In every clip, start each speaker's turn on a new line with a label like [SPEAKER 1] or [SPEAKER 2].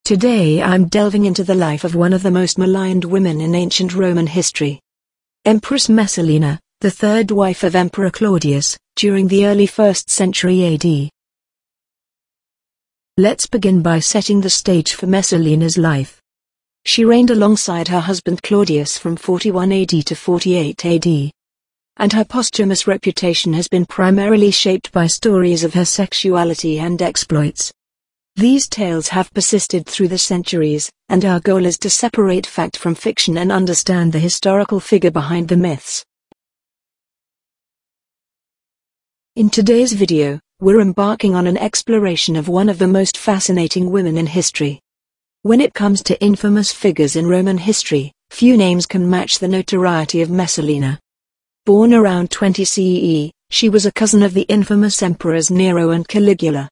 [SPEAKER 1] Today I'm delving into the life of one of the most maligned women in ancient Roman history. Empress Messalina, the third wife of Emperor Claudius, during the early 1st century AD. Let's begin by setting the stage for Messalina's life. She reigned alongside her husband Claudius from 41 AD to 48 AD. And her posthumous reputation has been primarily shaped by stories of her sexuality and exploits. These tales have persisted through the centuries, and our goal is to separate fact from fiction and understand the historical figure behind the myths. In today's video, we're embarking on an exploration of one of the most fascinating women in history. When it comes to infamous figures in Roman history, few names can match the notoriety of Messalina. Born around 20 CE, she was a cousin of the infamous emperors Nero and Caligula.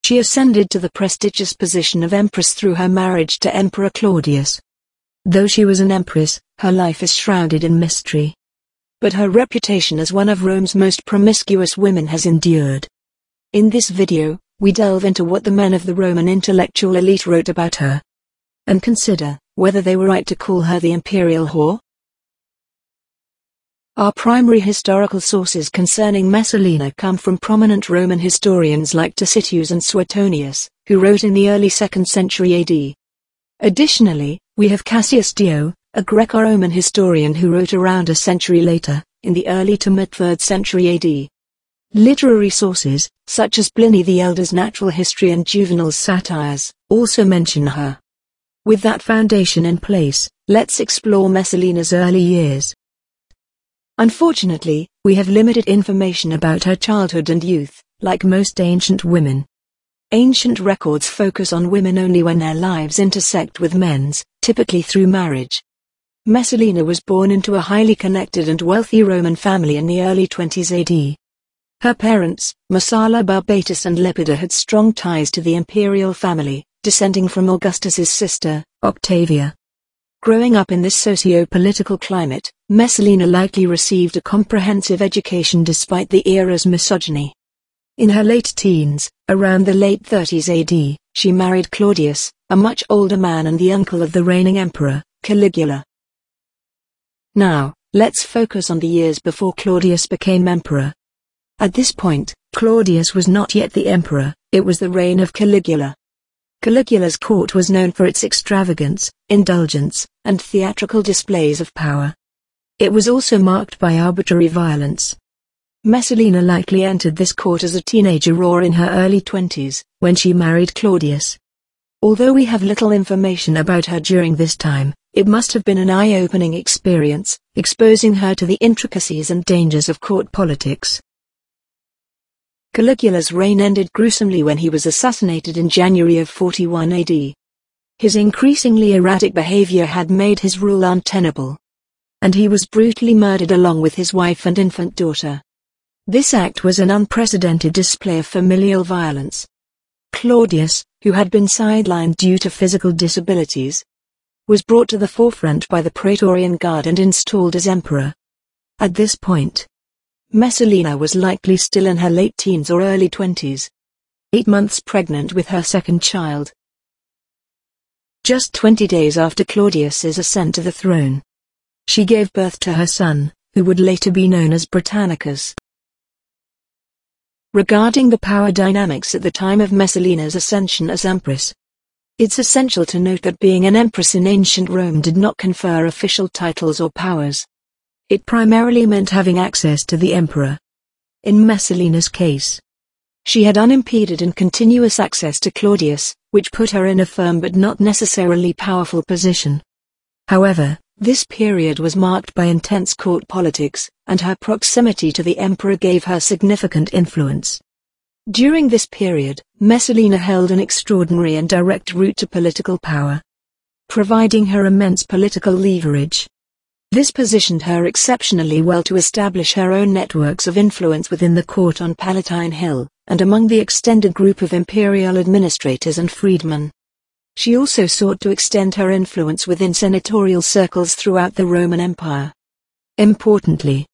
[SPEAKER 1] She ascended to the prestigious position of empress through her marriage to Emperor Claudius. Though she was an empress, her life is shrouded in mystery. But her reputation as one of Rome's most promiscuous women has endured. In this video, we delve into what the men of the Roman intellectual elite wrote about her, and consider whether they were right to call her the imperial whore. Our primary historical sources concerning Messalina come from prominent Roman historians like Tacitus and Suetonius, who wrote in the early 2nd century AD. Additionally, we have Cassius Dio, a Greco-Roman historian who wrote around a century later, in the early to mid-3rd century AD. Literary sources, such as Pliny the Elder's Natural History and Juvenal's Satires, also mention her. With that foundation in place, let's explore Messalina's early years. Unfortunately, we have limited information about her childhood and youth, like most ancient women. Ancient records focus on women only when their lives intersect with men's, typically through marriage. Messalina was born into a highly connected and wealthy Roman family in the early 20s AD. Her parents, Messala Barbatus and Lepida, had strong ties to the imperial family, descending from Augustus's sister, Octavia. Growing up in this socio-political climate, Messalina likely received a comprehensive education despite the era's misogyny. In her late teens, around the late 30s AD, she married Claudius, a much older man and the uncle of the reigning emperor, Caligula. Now, let's focus on the years before Claudius became emperor. At this point, Claudius was not yet the emperor, it was the reign of Caligula. Caligula's court was known for its extravagance, indulgence, and theatrical displays of power. It was also marked by arbitrary violence. Messalina likely entered this court as a teenager or in her early 20s, when she married Claudius. Although we have little information about her during this time, it must have been an eye-opening experience, exposing her to the intricacies and dangers of court politics. Caligula's reign ended gruesomely when he was assassinated in January of 41 AD. His increasingly erratic behavior had made his rule untenable, and he was brutally murdered along with his wife and infant daughter. This act was an unprecedented display of familial violence. Claudius, who had been sidelined due to physical disabilities, was brought to the forefront by the Praetorian Guard and installed as emperor. At this point, Messalina was likely still in her late teens or early 20s, 8 months pregnant with her second child. Just 20 days after Claudius's ascent to the throne, she gave birth to her son, who would later be known as Britannicus. Regarding the power dynamics at the time of Messalina's ascension as empress, it's essential to note that being an empress in ancient Rome did not confer official titles or powers. It primarily meant having access to the emperor. In Messalina's case, she had unimpeded and continuous access to Claudius, which put her in a firm but not necessarily powerful position. However, this period was marked by intense court politics, and her proximity to the emperor gave her significant influence. During this period, Messalina held an extraordinary and direct route to political power, providing her immense political leverage. This positioned her exceptionally well to establish her own networks of influence within the court on Palatine Hill, and among the extended group of imperial administrators and freedmen. She also sought to extend her influence within senatorial circles throughout the Roman Empire. Importantly,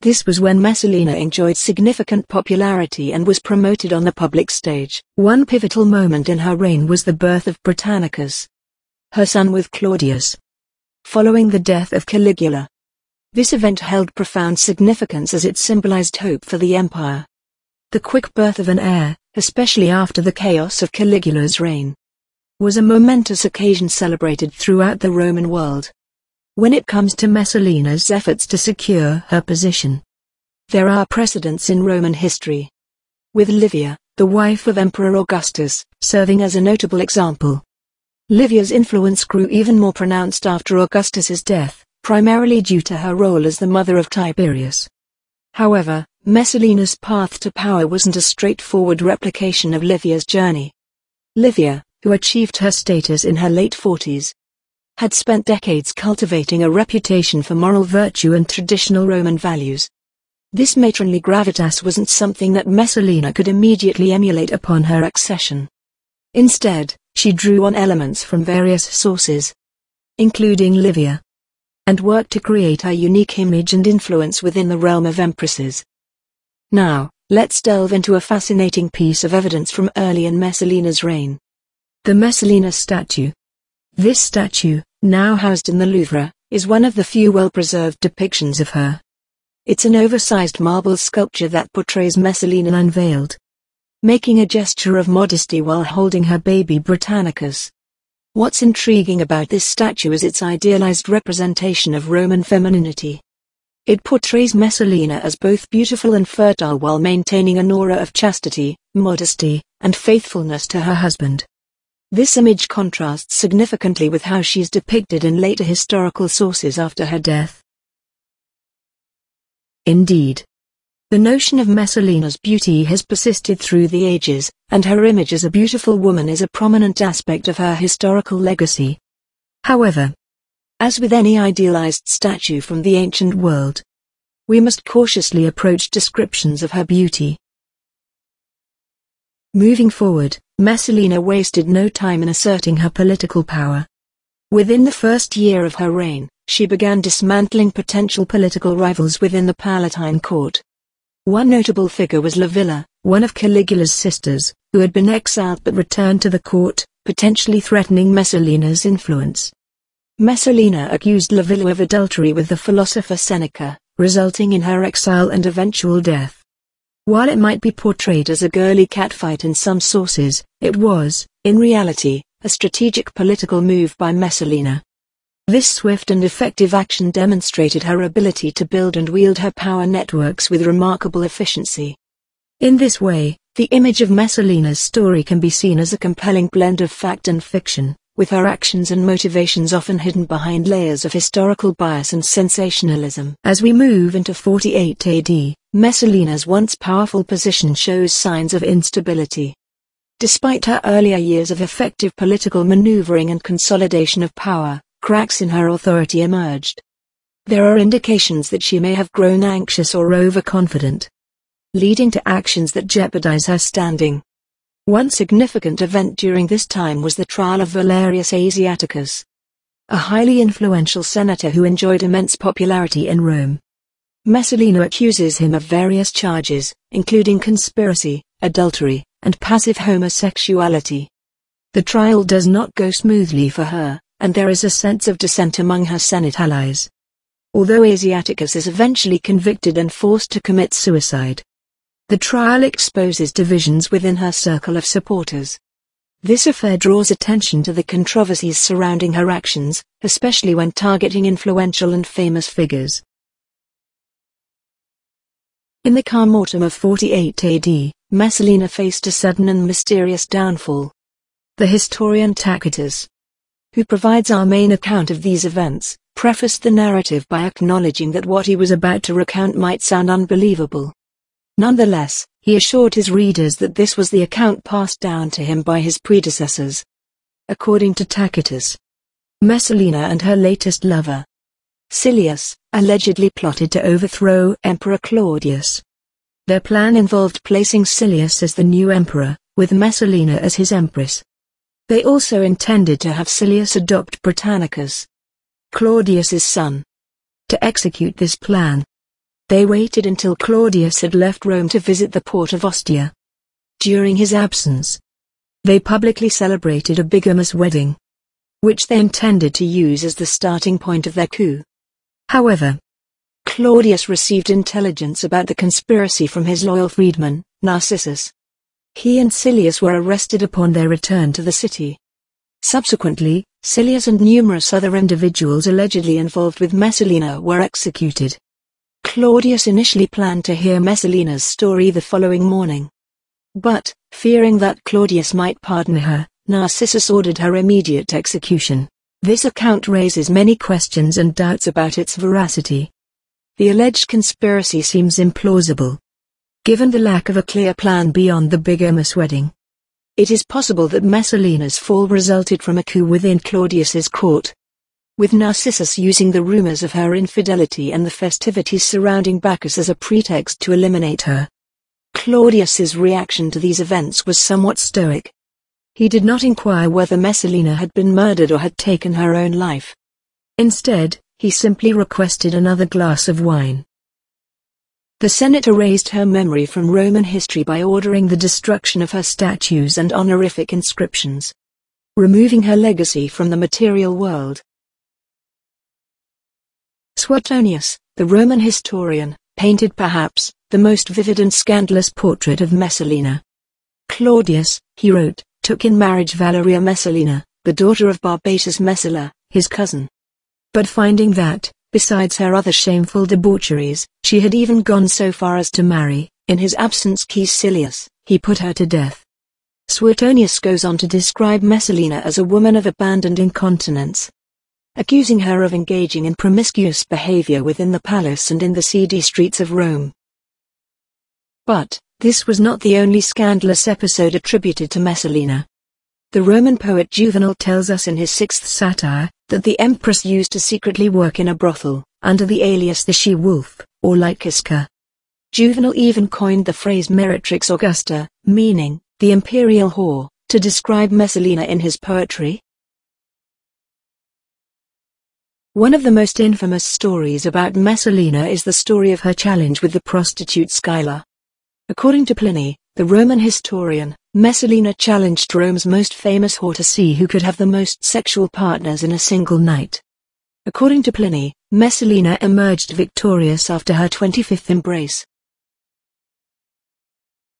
[SPEAKER 1] This was when Messalina enjoyed significant popularity and was promoted on the public stage. One pivotal moment in her reign was the birth of Britannicus, her son with Claudius, following the death of Caligula. This event held profound significance as it symbolized hope for the empire. The quick birth of an heir, especially after the chaos of Caligula's reign, was a momentous occasion celebrated throughout the Roman world. When it comes to Messalina's efforts to secure her position, there are precedents in Roman history, with Livia, the wife of Emperor Augustus, serving as a notable example. Livia's influence grew even more pronounced after Augustus's death, primarily due to her role as the mother of Tiberius. However, Messalina's path to power wasn't a straightforward replication of Livia's journey. Livia, who achieved her status in her late 40s, had spent decades cultivating a reputation for moral virtue and traditional Roman values. This matronly gravitas wasn't something that Messalina could immediately emulate upon her accession. Instead, she drew on elements from various sources, including Livia, and worked to create her unique image and influence within the realm of empresses. Now, let's delve into a fascinating piece of evidence from early in Messalina's reign: the Messalina statue. This statue, now housed in the Louvre, is one of the few well-preserved depictions of her. It's an oversized marble sculpture that portrays Messalina unveiled, making a gesture of modesty while holding her baby Britannicus. What's intriguing about this statue is its idealized representation of Roman femininity. It portrays Messalina as both beautiful and fertile while maintaining an aura of chastity, modesty, and faithfulness to her husband. This image contrasts significantly with how she's depicted in later historical sources after her death. Indeed, the notion of Messalina's beauty has persisted through the ages, and her image as a beautiful woman is a prominent aspect of her historical legacy. However, as with any idealized statue from the ancient world, we must cautiously approach descriptions of her beauty. Moving forward, Messalina wasted no time in asserting her political power. Within the first year of her reign, she began dismantling potential political rivals within the Palatine court. One notable figure was Livilla, one of Caligula's sisters, who had been exiled but returned to the court, potentially threatening Messalina's influence. Messalina accused Livilla of adultery with the philosopher Seneca, resulting in her exile and eventual death. While it might be portrayed as a girly catfight in some sources, it was, in reality, a strategic political move by Messalina. This swift and effective action demonstrated her ability to build and wield her power networks with remarkable efficiency. In this way, the image of Messalina's story can be seen as a compelling blend of fact and fiction, with her actions and motivations often hidden behind layers of historical bias and sensationalism. As we move into 48 AD, Messalina's once powerful position shows signs of instability. Despite her earlier years of effective political maneuvering and consolidation of power, cracks in her authority emerged. There are indications that she may have grown anxious or overconfident, leading to actions that jeopardize her standing. One significant event during this time was the trial of Valerius Asiaticus, a highly influential senator who enjoyed immense popularity in Rome. Messalina accuses him of various charges, including conspiracy, adultery, and passive homosexuality. The trial does not go smoothly for her, and there is a sense of dissent among her Senate allies. Although Asiaticus is eventually convicted and forced to commit suicide, the trial exposes divisions within her circle of supporters. This affair draws attention to the controversies surrounding her actions, especially when targeting influential and famous figures. In the calm autumn of 48 AD, Messalina faced a sudden and mysterious downfall. The historian Tacitus, who provides our main account of these events, prefaced the narrative by acknowledging that what he was about to recount might sound unbelievable. Nonetheless, he assured his readers that this was the account passed down to him by his predecessors. According to Tacitus, Messalina and her latest lover, Silius, allegedly plotted to overthrow Emperor Claudius. Their plan involved placing Silius as the new emperor, with Messalina as his empress. They also intended to have Silius adopt Britannicus, Claudius's son. To execute this plan, They waited until Claudius had left Rome to visit the port of Ostia. During his absence, they publicly celebrated a bigamous wedding, which they intended to use as the starting point of their coup. However, Claudius received intelligence about the conspiracy from his loyal freedman, Narcissus. He and Silius were arrested upon their return to the city. Subsequently, Silius and numerous other individuals allegedly involved with Messalina were executed. Claudius initially planned to hear Messalina's story the following morning. But, fearing that Claudius might pardon her, Narcissus ordered her immediate execution. This account raises many questions and doubts about its veracity. The alleged conspiracy seems implausible, given the lack of a clear plan beyond the bigamous wedding. It is possible that Messalina's fall resulted from a coup within Claudius's court, with Narcissus using the rumors of her infidelity and the festivities surrounding Bacchus as a pretext to eliminate her. Claudius's reaction to these events was somewhat stoic. He did not inquire whether Messalina had been murdered or had taken her own life. Instead, he simply requested another glass of wine. The Senate erased her memory from Roman history by ordering the destruction of her statues and honorific inscriptions, removing her legacy from the material world. Suetonius, the Roman historian, painted perhaps the most vivid and scandalous portrait of Messalina. Claudius, he wrote, took in marriage Valeria Messalina, the daughter of Barbatus Messala, his cousin. But finding that, besides her other shameful debaucheries, she had even gone so far as to marry, in his absence, Caecilius, he put her to death. Suetonius goes on to describe Messalina as a woman of abandoned incontinence, accusing her of engaging in promiscuous behavior within the palace and in the seedy streets of Rome. But, this was not the only scandalous episode attributed to Messalina. The Roman poet Juvenal tells us in his sixth satire, that the empress used to secretly work in a brothel, under the alias the she-wolf, or Lyciska. Juvenal even coined the phrase meretrix augusta, meaning, the imperial whore, to describe Messalina in his poetry. One of the most infamous stories about Messalina is the story of her challenge with the prostitute Scylla. According to Pliny, the Roman historian, Messalina challenged Rome's most famous whore to see who could have the most sexual partners in a single night. According to Pliny, Messalina emerged victorious after her 25th embrace.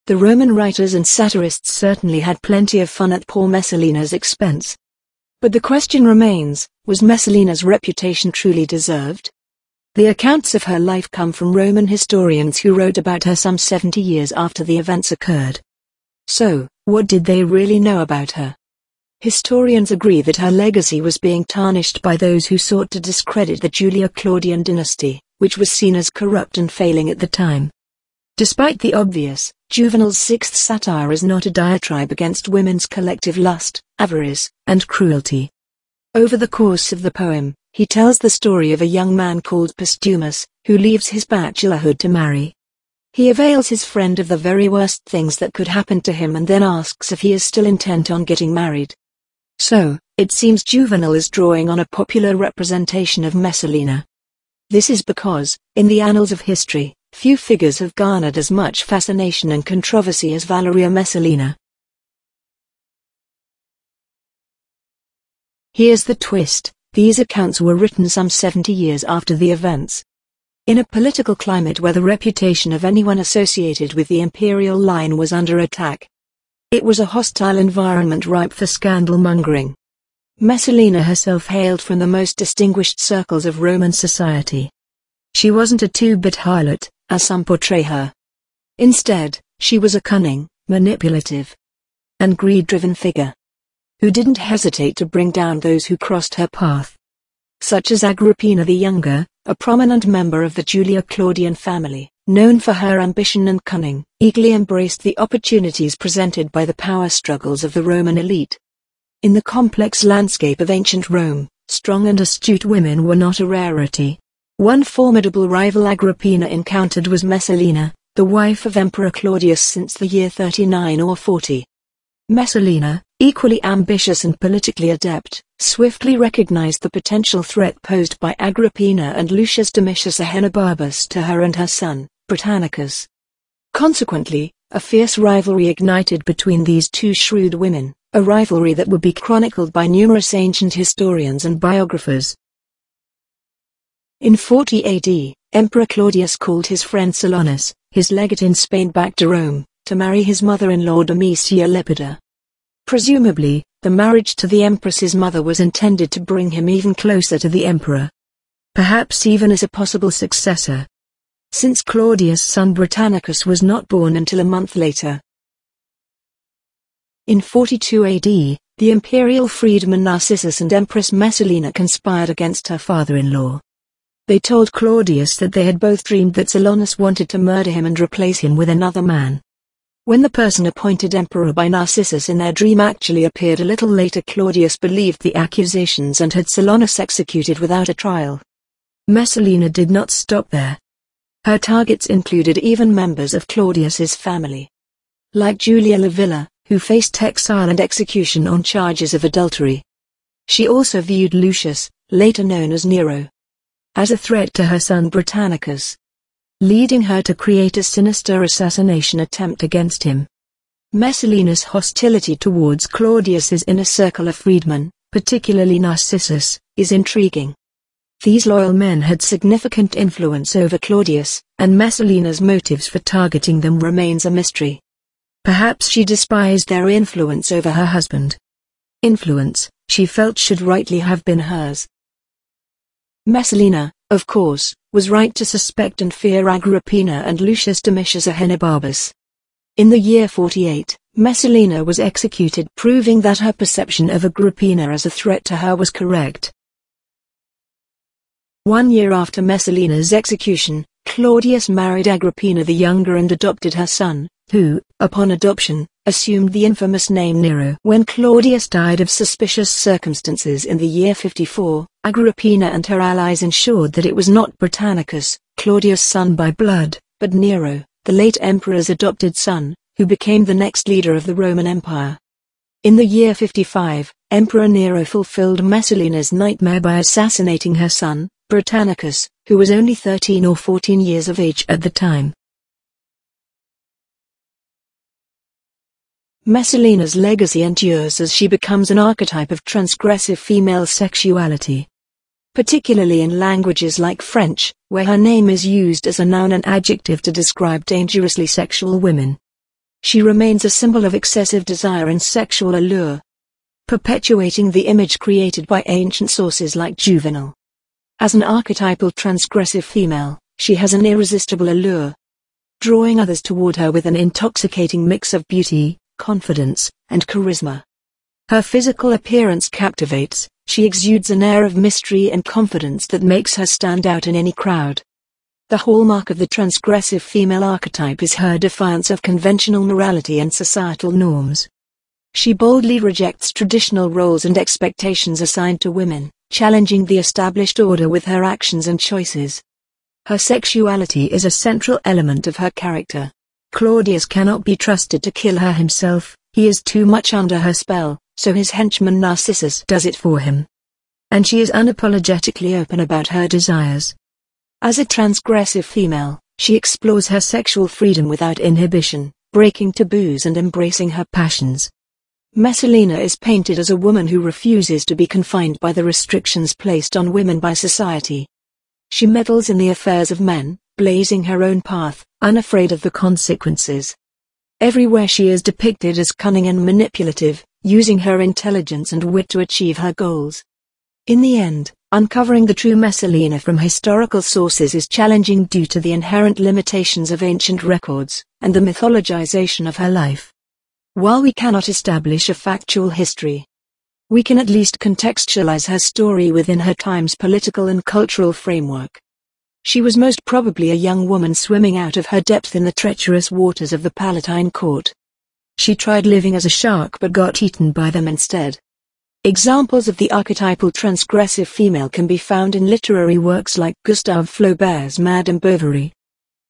[SPEAKER 1] The Roman writers and satirists certainly had plenty of fun at poor Messalina's expense. But the question remains, was Messalina's reputation truly deserved? The accounts of her life come from Roman historians who wrote about her some 70 years after the events occurred. So, what did they really know about her? Historians agree that her legacy was being tarnished by those who sought to discredit the Julio-Claudian dynasty, which was seen as corrupt and failing at the time. Despite the obvious, Juvenal's sixth satire is not a diatribe against women's collective lust, avarice, and cruelty. Over the course of the poem, he tells the story of a young man called Postumus, who leaves his bachelorhood to marry. He avails his friend of the very worst things that could happen to him and then asks if he is still intent on getting married. So, it seems Juvenal is drawing on a popular representation of Messalina. This is because, in the annals of history, few figures have garnered as much fascination and controversy as Valeria Messalina. Here's the twist. These accounts were written some 70 years after the events. In a political climate where the reputation of anyone associated with the imperial line was under attack, it was a hostile environment ripe for scandal-mongering. Messalina herself hailed from the most distinguished circles of Roman society. She wasn't a two-bit harlot, as some portray her. Instead, she was a cunning, manipulative, and greed-driven figure, who didn't hesitate to bring down those who crossed her path. Such as Agrippina the Younger, a prominent member of the Julio-Claudian family, known for her ambition and cunning, eagerly embraced the opportunities presented by the power struggles of the Roman elite. In the complex landscape of ancient Rome, strong and astute women were not a rarity. One formidable rival Agrippina encountered was Messalina, the wife of Emperor Claudius since the year 39 or 40. Messalina, equally ambitious and politically adept, swiftly recognized the potential threat posed by Agrippina and Lucius Domitius Ahenobarbus to her and her son, Britannicus. Consequently, a fierce rivalry ignited between these two shrewd women, a rivalry that would be chronicled by numerous ancient historians and biographers. In 40 AD, Emperor Claudius called his friend Silanus, his legate in Spain, back to Rome, to marry his mother-in-law Domitia Lepida. Presumably, the marriage to the empress's mother was intended to bring him even closer to the emperor. Perhaps even as a possible successor, since Claudius' son Britannicus was not born until a month later. In 42 AD, the imperial freedman Narcissus and Empress Messalina conspired against her father-in-law. They told Claudius that they had both dreamed that Silanus wanted to murder him and replace him with another man. When the person appointed emperor by Narcissus in their dream actually appeared a little later, Claudius believed the accusations and had Silanus executed without a trial. Messalina did not stop there. Her targets included even members of Claudius's family, like Julia Livilla, who faced exile and execution on charges of adultery. She also viewed Lucius, later known as Nero, as a threat to her son Britannicus, leading her to create a sinister assassination attempt against him. Messalina's hostility towards Claudius's inner circle of freedmen, particularly Narcissus, is intriguing. These loyal men had significant influence over Claudius, and Messalina's motives for targeting them remains a mystery. Perhaps she despised their influence over her husband. Influence, she felt, should rightly have been hers. Messalina, of course, was right to suspect and fear Agrippina and Lucius Domitius Ahenobarbus. In the year 48, Messalina was executed, proving that her perception of Agrippina as a threat to her was correct. 1 year after Messalina's execution, Claudius married Agrippina the Younger and adopted her son, who, upon adoption, assumed the infamous name Nero. When Claudius died of suspicious circumstances in the year 54, Agrippina and her allies ensured that it was not Britannicus, Claudius' son by blood, but Nero, the late emperor's adopted son, who became the next leader of the Roman Empire. In the year 55, Emperor Nero fulfilled Messalina's nightmare by assassinating her son, Britannicus, who was only 13 or 14 years of age at the time. Messalina's legacy endures as she becomes an archetype of transgressive female sexuality, particularly in languages like French, where her name is used as a noun and adjective to describe dangerously sexual women. She remains a symbol of excessive desire and sexual allure, perpetuating the image created by ancient sources like Juvenal. As an archetypal transgressive female, she has an irresistible allure, drawing others toward her with an intoxicating mix of beauty, confidence, and charisma. Her physical appearance captivates. She exudes an air of mystery and confidence that makes her stand out in any crowd. The hallmark of the transgressive female archetype is her defiance of conventional morality and societal norms. She boldly rejects traditional roles and expectations assigned to women, challenging the established order with her actions and choices. Her sexuality is a central element of her character. Claudius cannot be trusted to kill her himself, he is too much under her spell, so his henchman Narcissus does it for him. And she is unapologetically open about her desires. As a transgressive female, she explores her sexual freedom without inhibition, breaking taboos and embracing her passions. Messalina is painted as a woman who refuses to be confined by the restrictions placed on women by society. She meddles in the affairs of men, blazing her own path, unafraid of the consequences. Everywhere she is depicted as cunning and manipulative, using her intelligence and wit to achieve her goals. In the end, uncovering the true Messalina from historical sources is challenging due to the inherent limitations of ancient records, and the mythologization of her life. While we cannot establish a factual history, we can at least contextualize her story within her time's political and cultural framework. She was most probably a young woman swimming out of her depth in the treacherous waters of the Palatine court. She tried living as a shark but got eaten by them instead. Examples of the archetypal transgressive female can be found in literary works like Gustave Flaubert's Madame Bovary,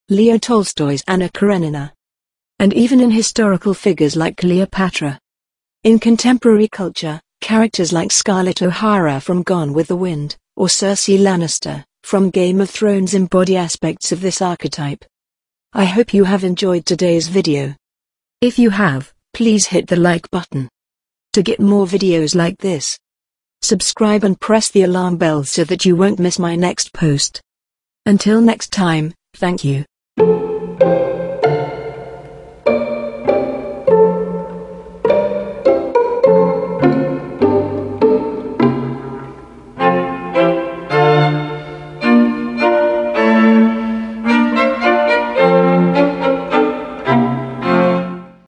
[SPEAKER 1] Leo Tolstoy's Anna Karenina, and even in historical figures like Cleopatra. In contemporary culture, characters like Scarlett O'Hara from Gone with the Wind, or Cersei Lannister, from Game of Thrones embody aspects of this archetype. I hope you have enjoyed today's video. If you have, please hit the like button. To get more videos like this, subscribe and press the alarm bell so that you won't miss my next post. Until next time, thank you.